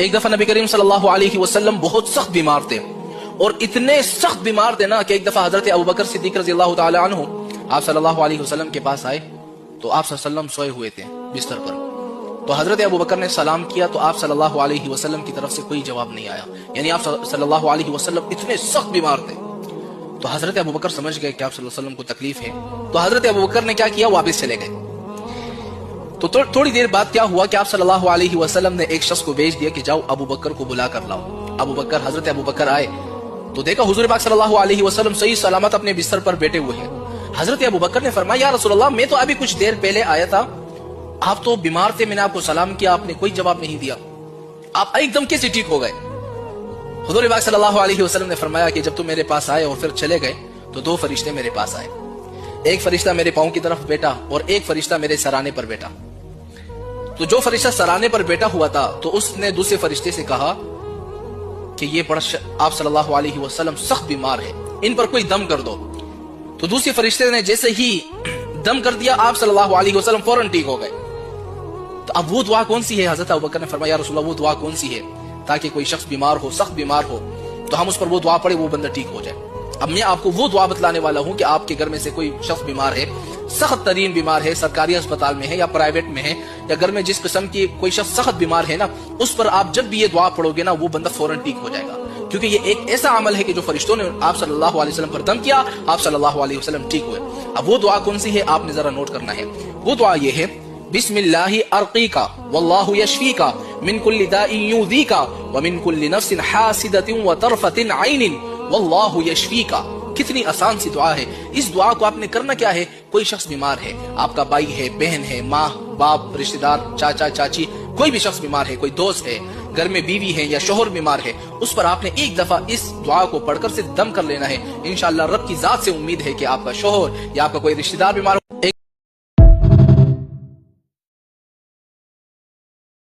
ایک دفعہ نبی کریم صلی اللہ علیہ وسلم بہت سخت بیمار تھے، اور اتنے سخت بیمار تھے نا کہ ایک دفعہ حضرت ابوبکر صدیق رضی اللہ تعالی عنہ آپ صلی اللہ علیہ وسلم کے پاس آئے تو آپ صلی اللہ علیہ وسلم سوئے ہوئے تھے بستر پر. تو حضرت ابوبکر نے سلام کیا تو آپ صلی اللہ علیہ وسلم کی طرف سے کوئی جواب نہیں آیا، یعنی آپ صلی اللہ علیہ وسلم اتنے سخت بیمار تھے. تو حضرت ابوبکر سمجھ گئے کہ آپ صلی اللہ علیہ وسلم کو تکلیف ہے، تو حضرت ابوبکر نے کیا کیا، واپس چلے گئے. تو تھوڑی دیر بعد کیا ہوا کہ آپ صلی اللہ علیہ وسلم نے ایک شخص کو بھیج دیا کہ جاؤ ابوبکر کو بلا کر لاؤ. حضرت ابوبکر آئے تو دیکھا حضور پاک صلی اللہ علیہ وسلم صحیح سلامت اپنے بستر پر بیٹھے ہوئے ہیں. حضرت ابوبکر نے فرمایا یا رسول اللہ، میں تو ابھی کچھ دیر پہلے آیا تھا، آپ تو بیمار تھے، میں نے آپ کو سلام کیا، آپ نے کوئی جواب نہیں دیا، آپ ایک دم کیسے ٹھیک ہو گئے؟ حضور پاک صلی اللہ علیہ وسلم نے فرمایا کہ جب تم میرے پاس آئے اور پھر چلے گئے تو دو فرشتے میرے پاس آئے، ایک فرشتہ میرے پاؤں کی طرف بیٹھا اور ایک فرشتہ میرے سرانے پر بیٹھا. تو جو فرشتہ سرانے پر بیٹھا ہوا تھا تو اس نے دوسرے فرشتے سے کہا کہ یہ آپ صلی اللہ علیہ وسلم سخت بیمار ہے، ان پر کوئی دم کر دو. تو دوسرے فرشتے نے جیسے ہی دم کر دیا آپ صلی اللہ علیہ وسلم فوراً ٹھیک ہو گئے. تو اب وہ دعا کون سی ہے؟ حضرت ابوبکر نے فرمایا یا رسول اللہ، وہ دعا کون سی ہے تاکہ کوئی شخص بیمار ہو، سخت بیمار ہو تو ہم اس پر وہ دعا پڑھے، وہ بندہ ٹھیک ہو جائے. اب میں آپ کو وہ دعا بتلانے والا ہوں کہ آپ کے گھر میں سے کوئی شخص بیمار ہے، سخت ترین بیمار ہے، سرکاری اسپتال میں ہے یا پرائیویٹ میں ہے، یا گھر میں جس قسم کی کوئی شخص سخت بیمار ہے نا، اس پر آپ جب بھی یہ دعا پڑھو گے نا وہ بندہ فوراً ٹھیک ہو جائے گا، کیونکہ یہ ایک ایسا عمل ہے کہ جو فرشتوں نے آپ صلی اللہ علیہ وسلم پر دم کیا، آپ صلی اللہ علیہ وسلم ٹھیک ہوئے. اب وہ دعا کون سی ہے آپ نے ذرا نوٹ کرنا ہے. وہ دعا یہ ہے بسم اللہ ارقیکا واللہ یشفیکا من کل داء یؤذیکا ومن کل نفس حاسدۃ وطرفۃ عین واللہ یشفیکا. کتنی آسان سی دعا ہے. اس دعا کو آپ نے کرنا کیا ہے، کوئی شخص بیمار ہے، آپ کا بھائی ہے، بہن ہے، ماں باپ، رشتہ دار، چاچا چاچی، کوئی بھی شخص بیمار ہے، کوئی دوست ہے، گھر میں بیوی ہے یا شوہر بیمار ہے، اس پر آپ نے ایک دفعہ اس دعا کو پڑھ کر سے دم کر لینا ہے. انشاءاللہ رب کی ذات سے امید ہے کہ آپ کا شوہر یا آپ کا کوئی رشتہ دار بیمار